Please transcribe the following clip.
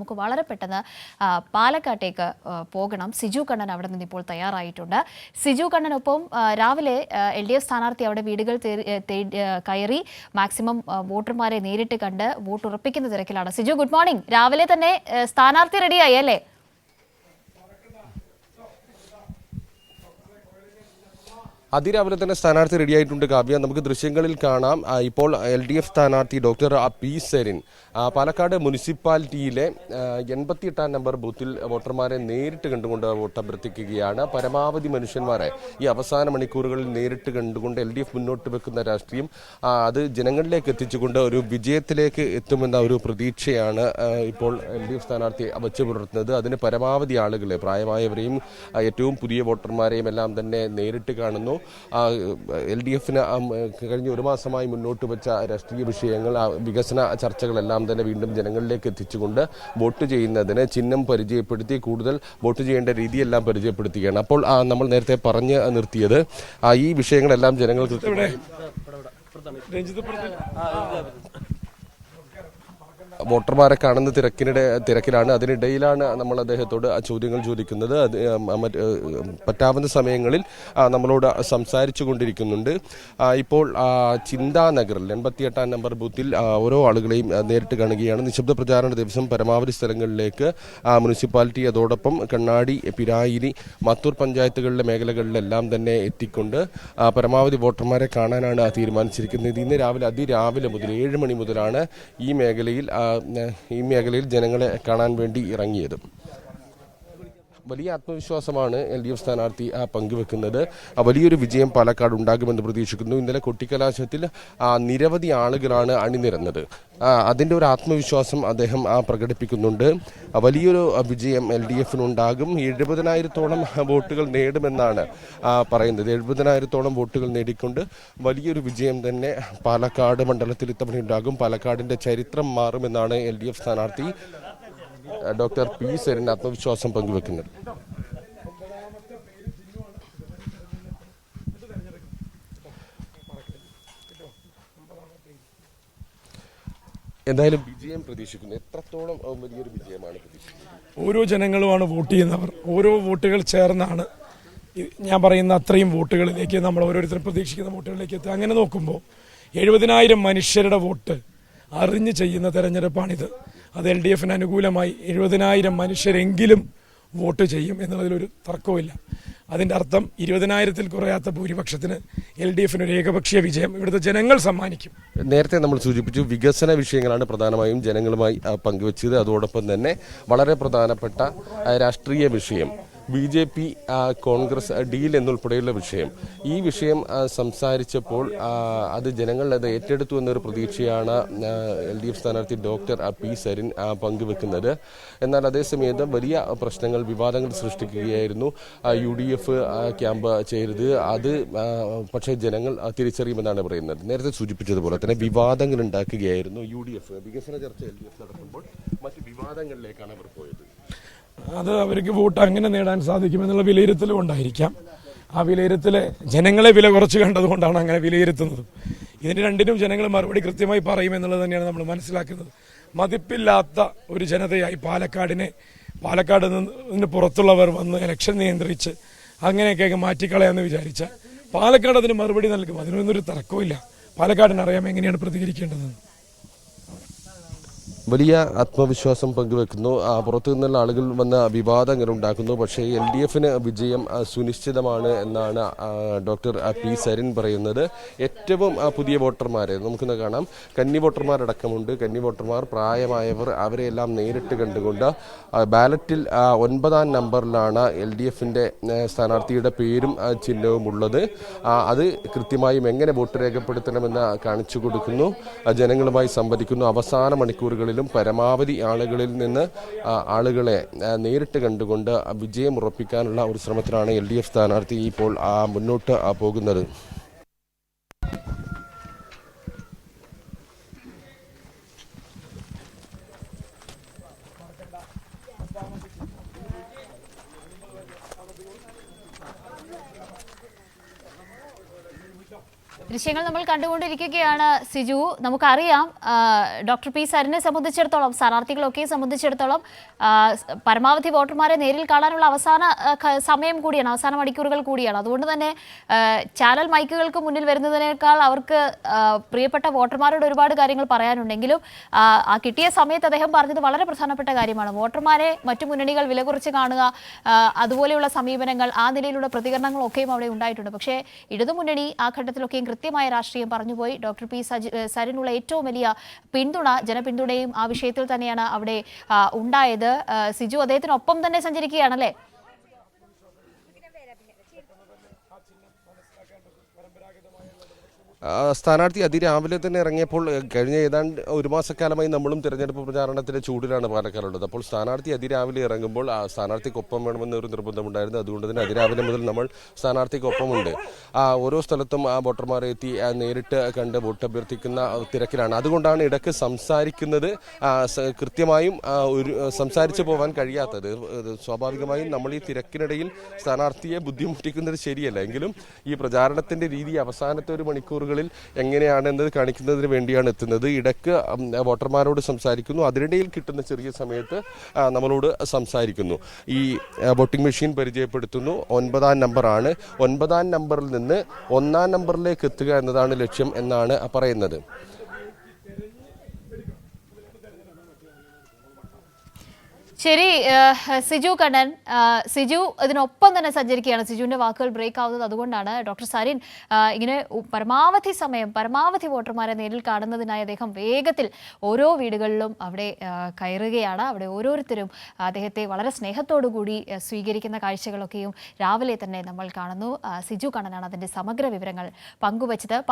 നമുക്ക് വളരെ പെട്ടെന്ന് പാലക്കാട്ടേക്ക് പോകണം. സിജു കണ്ണൻ അവിടെ നിന്ന് ഇപ്പോൾ തയ്യാറായിട്ടുണ്ട്. സിജു കണ്ണനൊപ്പം രാവിലെ LDF സ്ഥാനാർത്ഥി അവിടെ വീടുകൾ കയറി മാക്സിമം വോട്ടർമാരെ നേരിട്ട് കണ്ട് വോട്ട് ഉറപ്പിക്കുന്ന തിരക്കിലാണ്. Siju, good morning. രാവിലെ തന്നെ സ്ഥാനാർത്ഥി റെഡിയായി അല്ലേ? അതിരാവിലെ തന്നെ സ്ഥാനാർത്ഥി റെഡിയായിട്ടുണ്ട് കാവ്യ. നമുക്ക് ദൃശ്യങ്ങളിൽ കാണാം. ഇപ്പോൾ LDF സ്ഥാനാർത്ഥി ഡോക്ടർ പി സരിൻ പാലക്കാട് മുനിസിപ്പാലിറ്റിയിലെ 88-ാം നമ്പർ ബൂത്തിൽ വോട്ടർമാരെ നേരിട്ട് കണ്ടുകൊണ്ട് വോട്ട് അഭ്യർത്ഥിക്കുകയാണ്. പരമാവധി മനുഷ്യന്മാരെ ഈ അവസാന മണിക്കൂറുകളിൽ നേരിട്ട് കണ്ടുകൊണ്ട് LDF മുന്നോട്ട് വെക്കുന്ന രാഷ്ട്രീയം അത് ജനങ്ങളിലേക്ക് എത്തിച്ചുകൊണ്ട് ഒരു വിജയത്തിലേക്ക് എത്തുമെന്ന ഒരു പ്രതീക്ഷയാണ് ഇപ്പോൾ LDF സ്ഥാനാർത്ഥി വച്ചു പുലർത്തുന്നത്. അതിന് പരമാവധി ആളുകളെ, പ്രായമായവരെയും ഏറ്റവും പുതിയ വോട്ടർമാരെയും എല്ലാം തന്നെ നേരിട്ട് കാണുന്നു. LDFന് കഴിഞ്ഞ ഒരു മാസമായി മുന്നോട്ട് വെച്ച രാഷ്ട്രീയ വിഷയങ്ങൾ, വികസന ചർച്ചകളെല്ലാം തന്നെ വീണ്ടും ജനങ്ങളിലേക്ക് എത്തിച്ചുകൊണ്ട് വോട്ട് ചെയ്യുന്നതിന് ചിഹ്നം പരിചയപ്പെടുത്തി കൂടുതൽ വോട്ട് ചെയ്യേണ്ട രീതിയെല്ലാം പരിചയപ്പെടുത്തുകയാണ്. അപ്പോൾ നമ്മൾ നേരത്തെ പറഞ്ഞു നിർത്തിയത് ഈ വിഷയങ്ങളെല്ലാം ജനങ്ങൾക്ക് വോട്ടർമാരെ കാണുന്ന തിരക്കിലാണ്. അതിനിടയിലാണ് നമ്മൾ അദ്ദേഹത്തോട് ചോദ്യങ്ങൾ ചോദിക്കുന്നത്. പറ്റാവുന്ന സമയങ്ങളിൽ നമ്മളോട് സംസാരിച്ചു കൊണ്ടിരിക്കുന്നുണ്ട്. ഇപ്പോൾ ചിന്താനഗറിൽ 88-ാം നമ്പർ ബൂത്തിൽ ഓരോ ആളുകളെയും നേരിട്ട് കാണുകയാണ്. നിശബ്ദ പ്രചാരണ ദിവസം പരമാവധി സ്ഥലങ്ങളിലേക്ക് മുനിസിപ്പാലിറ്റി, അതോടൊപ്പം കണ്ണാടി, പിരായിരി, മത്തൂർ പഞ്ചായത്തുകളിലെ മേഖലകളിലെല്ലാം തന്നെ എത്തിക്കൊണ്ട് പരമാവധി വോട്ടർമാരെ കാണാനാണ് തീരുമാനിച്ചിരിക്കുന്നത്. ഇന്ന് അതിരാവിലെ മുതൽ 7 മണി മുതലാണ് ഈ മേഖലയിൽ ജനങ്ങളെ കാണാൻ വേണ്ടി ഇറങ്ങിയത്. വലിയ ആത്മവിശ്വാസമാണ് LDF സ്ഥാനാർത്ഥി പങ്കുവെക്കുന്നത്. വലിയൊരു വിജയം പാലക്കാട് ഉണ്ടാകുമെന്ന് പ്രതീക്ഷിക്കുന്നു. ഇന്നലെ കൊട്ടിക്കലാശത്തിൽ നിരവധി ആളുകളാണ് അണിനിരന്നത്. അതിൻ്റെ ഒരു ആത്മവിശ്വാസം അദ്ദേഹം പ്രകടിപ്പിക്കുന്നുണ്ട്. വലിയൊരു വിജയം LDFനുണ്ടാകും. 70,000-ഓളം വോട്ടുകൾ നേടുമെന്നാണ് പറയുന്നത്. 70,000-ഓളം വോട്ടുകൾ നേടിക്കൊണ്ട് വലിയൊരു വിജയം തന്നെ പാലക്കാട് മണ്ഡലത്തിൽ ഇത്തവണ ഉണ്ടാകും. പാലക്കാടിൻ്റെ ചരിത്രം മാറുമെന്നാണ് LDF സ്ഥാനാർത്ഥി ഡോക്ടർ പി സരിൻ ആത്മവിശ്വാസം പങ്കുവെക്കുന്നത്. എന്തായാലും വിജയം പ്രതീക്ഷിക്കുന്നു. എത്രത്തോളം വലിയൊരു വിജയമാണ് പ്രതീക്ഷിക്കുന്നത്? ഓരോ ജനങ്ങളുമാണ് വോട്ട് ചെയ്യുന്നവർ. ഓരോ വോട്ടുകൾ ചേർന്നാണ് ഞാൻ പറയുന്ന അത്രയും വോട്ടുകളിലേക്ക് നമ്മൾ ഓരോരുത്തരും പ്രതീക്ഷിക്കുന്ന വോട്ടുകളിലേക്ക് എത്തുക. അങ്ങനെ നോക്കുമ്പോൾ 70,000 മനുഷ്യരുടെ വോട്ട് അറിഞ്ഞ് ചെയ്യുന്ന തെരഞ്ഞെടുപ്പാണിത്. അത് LDFന് അനുകൂലമായി 70,000 മനുഷ്യരെങ്കിലും വോട്ട് ചെയ്യും എന്നുള്ളതിലൊരു തർക്കവുമില്ല. അതിൻ്റെ അർത്ഥം 20,000-ൽ കുറയാത്ത ഭൂരിപക്ഷത്തിന് LDFന് ഒരു ഏകപക്ഷീയ വിജയം ഇവിടുത്തെ ജനങ്ങൾ സമ്മാനിക്കും. നേരത്തെ നമ്മൾ സൂചിപ്പിച്ചു, വികസന വിഷയങ്ങളാണ് പ്രധാനമായും ജനങ്ങളുമായി പങ്കുവച്ചത്. അതോടൊപ്പം തന്നെ വളരെ പ്രധാനപ്പെട്ട രാഷ്ട്രീയ വിഷയം BJP കോൺഗ്രസ് ഡീൽ എന്നുൾപ്പെടെയുള്ള വിഷയം. ഈ വിഷയം സംസാരിച്ചപ്പോൾ അത് ജനങ്ങൾ അത് ഏറ്റെടുത്തു എന്നൊരു പ്രതീക്ഷയാണ് LDF സ്ഥാനാർത്ഥി ഡോക്ടർ പി സരിൻ പങ്കുവെക്കുന്നത്. എന്നാൽ അതേസമയത്ത് വലിയ പ്രശ്നങ്ങൾ, വിവാദങ്ങൾ സൃഷ്ടിക്കുകയായിരുന്നു. UDF ക്യാമ്പ് ചെയ്തത് അത് പക്ഷേ ജനങ്ങൾ തിരിച്ചറിയുമെന്നാണ് പറയുന്നത്. നേരത്തെ സൂചിപ്പിച്ചതുപോലെ തന്നെ വിവാദങ്ങൾ ഉണ്ടാക്കുകയായിരുന്നു UDF. വികസന ചർച്ച LDF നടക്കുമ്പോൾ മറ്റ് വിവാദങ്ങളിലേക്കാണ് അവർ പോയത്. അത് അവർക്ക് വോട്ട് അങ്ങനെ നേടാൻ സാധിക്കുമെന്നുള്ള വിലയിരുത്തലും ഉണ്ടായിരിക്കാം. ആ വിലയിരുത്തല് ജനങ്ങളെ വില കുറച്ച് കണ്ടതുകൊണ്ടാണ് അങ്ങനെ വിലയിരുത്തുന്നത്. ഇതിന് രണ്ടിനും ജനങ്ങൾ മറുപടി കൃത്യമായി പറയുമെന്നുള്ളത് തന്നെയാണ് നമ്മൾ മനസ്സിലാക്കുന്നത്. മതിപ്പില്ലാത്ത ഒരു ജനതയായി പാലക്കാട് നിന്ന് പുറത്തുള്ളവർ വന്ന് ഇലക്ഷൻ നിയന്ത്രിച്ച് അങ്ങനെയൊക്കെ മാറ്റിക്കളയാമെന്ന് വിചാരിച്ച പാലക്കാട് അതിന് മറുപടി നൽകും. അതിനൊന്നൊരു തർക്കമില്ല. പാലക്കാടിന് അറിയാം എങ്ങനെയാണ് പ്രതികരിക്കേണ്ടതെന്ന്. വലിയ ആത്മവിശ്വാസം പങ്കുവെക്കുന്നു. പുറത്തു നിന്നുള്ള ആളുകൾ വന്ന വിവാദങ്ങൾ ഉണ്ടാക്കുന്നു. പക്ഷേ LDFന് വിജയം സുനിശ്ചിതമാണ് എന്നാണ് ഡോക്ടർ പി സരിൻ പറയുന്നത്. ഏറ്റവും പുതിയ വോട്ടർമാരെ നമുക്കിന്ന് കാണാം. കന്നി വോട്ടർമാരടക്കമുണ്ട്. കന്നി വോട്ടർമാർ, പ്രായമായവർ, അവരെല്ലാം നേരിട്ട് കണ്ടുകൊണ്ട് ബാലറ്റിൽ 9-ാം നമ്പറിലാണ് LDFന്റെ സ്ഥാനാർത്ഥിയുടെ പേരും ചിഹ്നവും ഉള്ളത്. അത് കൃത്യമായും എങ്ങനെ വോട്ട് രേഖപ്പെടുത്തണമെന്ന് കാണിച്ചു കൊടുക്കുന്നു. ജനങ്ങളുമായി സംവദിക്കുന്നു. അവസാന മണിക്കൂറുകളിൽ പരമാവധി ആളുകളിൽ നിന്ന് ആളുകളെ നേരിട്ട് കണ്ടുകൊണ്ട് വിജയം ഉറപ്പിക്കാനുള്ള ഒരു ശ്രമത്തിലാണ് LDF സ്ഥാനാർത്ഥി ഇപ്പോൾ മുന്നോട്ട് പോകുന്നത്. ദൃശ്യങ്ങൾ നമ്മൾ കണ്ടുകൊണ്ടിരിക്കുകയാണ് സിജു. നമുക്കറിയാം ഡോക്ടർ പി സരിനെ സംബന്ധിച്ചിടത്തോളം, സ്ഥാനാർത്ഥികളൊക്കെ സംബന്ധിച്ചിടത്തോളം പരമാവധി വോട്ടർമാരെ നേരിൽ കാണാനുള്ള അവസാന സമയം കൂടിയാണ്, അവസാന മണിക്കൂറുകൾ കൂടിയാണ്. അതുകൊണ്ട് തന്നെ ചാനൽ മൈക്കുകൾക്ക് മുന്നിൽ വരുന്നതിനേക്കാൾ അവർക്ക് പ്രിയപ്പെട്ട വോട്ടർമാരോട് ഒരുപാട് കാര്യങ്ങൾ പറയാനുണ്ടെങ്കിലും ആ കിട്ടിയ സമയത്ത് അദ്ദേഹം പറഞ്ഞത് വളരെ പ്രധാനപ്പെട്ട കാര്യമാണ്. വോട്ടർമാരെ മറ്റു മുന്നണികൾ വില കുറച്ച് കാണുക, അതുപോലെയുള്ള സമീപനങ്ങൾ, ആ നിലയിലുള്ള പ്രതികരണങ്ങളൊക്കെയും അവിടെ ഉണ്ടായിട്ടുണ്ട്. പക്ഷേ ഇടതുമുന്നണി ആ ഘട്ടത്തിലൊക്കെയും കൃത്യമായ രാഷ്ട്രീയം പറഞ്ഞുപോയി. ഡോക്ടർ പി സരിനുള്ള ഏറ്റവും വലിയ പിന്തുണ, ജനപിന്തുണയും ആ വിഷയത്തിൽ തന്നെയാണ് അവിടെ ഉണ്ടായത്. സിജു അദ്ദേഹത്തിനൊപ്പം തന്നെ സഞ്ചരിക്കുകയാണല്ലേ? സ്ഥാനാർത്ഥി അതിരാവിലെ തന്നെ ഇറങ്ങിയപ്പോൾ കഴിഞ്ഞ ഏതാണ്ട് ഒരു മാസക്കാലമായി നമ്മളും തിരഞ്ഞെടുപ്പ് പ്രചാരണത്തിന്റെ ചൂടിലാണ് പാലക്കാടുള്ളത്. അപ്പോൾ സ്ഥാനാർത്ഥി അതിരാവിലെ ഇറങ്ങുമ്പോൾ സ്ഥാനാർത്ഥിക്കൊപ്പം വേണമെന്ന ഒരു നിർബന്ധമുണ്ടായിരുന്നു. അതുകൊണ്ട് തന്നെ അതിരാവിലെ മുതൽ നമ്മൾ സ്ഥാനാർത്ഥിക്കൊപ്പമുണ്ട്. ഓരോ സ്ഥലത്തും വോട്ടർമാരെ എത്തി നേരിട്ട് കണ്ട് വോട്ട് അഭ്യർത്ഥിക്കുന്ന തിരക്കിലാണ്. അതുകൊണ്ടാണ് ഇടയ്ക്ക് സംസാരിക്കുന്നത് കൃത്യമായും സംസാരിച്ചു പോകാൻ കഴിയാത്തത്. സ്വാഭാവികമായും നമ്മൾ ഈ തിരക്കിനിടയിൽ സ്ഥാനാർത്ഥിയെ ബുദ്ധിമുട്ടിക്കുന്നത് ശരിയല്ല. എങ്കിലും ഈ പ്രചാരണത്തിന്റെ രീതി അവസാനത്തെ ഒരു മണിക്കൂർ എങ്ങനെയാണ് എന്നത് കാണിക്കുന്നതിന് വേണ്ടിയാണ് എത്തുന്നത്. ഇടയ്ക്ക് വോട്ടർമാരോട് സംസാരിക്കുന്നു, അതിനിടയിൽ കിട്ടുന്ന ചെറിയ സമയത്ത് നമ്മളോട് സംസാരിക്കുന്നു. ഈ വോട്ടിംഗ് മെഷീൻ പരിചയപ്പെടുത്തുന്നു. 9-ാം നമ്പറാണ്. 9-ാം നമ്പറിൽ നിന്ന് 1-ാം നമ്പറിലേക്ക് എത്തുക എന്നതാണ് ലക്ഷ്യം എന്നാണ് പറയുന്നത്. ശരി സിജു കണ്ണൻ, സിജു ഇതിനൊപ്പം തന്നെ സഞ്ചരിക്കുകയാണ്. സിജുവിന്റെ വാക്കുകൾ ബ്രേക്ക് ആവുന്നത് അതുകൊണ്ടാണ്. ഡോക്ടർ സരിൻ ഇങ്ങനെ പരമാവധി സമയം, പരമാവധി വോട്ടർമാരെ നേരിൽ കാണുന്നതിനായി അദ്ദേഹം വേഗത്തിൽ ഓരോ വീടുകളിലും അവിടെ കയറുകയാണ്. അവിടെ ഓരോരുത്തരും അദ്ദേഹത്തെ വളരെ സ്നേഹത്തോടു കൂടി സ്വീകരിക്കുന്ന കാഴ്ചകളൊക്കെയും രാവിലെ തന്നെ നമ്മൾ കാണുന്നു. സിജു കണ്ണനാണ് അതിന്റെ സമഗ്ര വിവരങ്ങൾ പങ്കുവച്ചത്.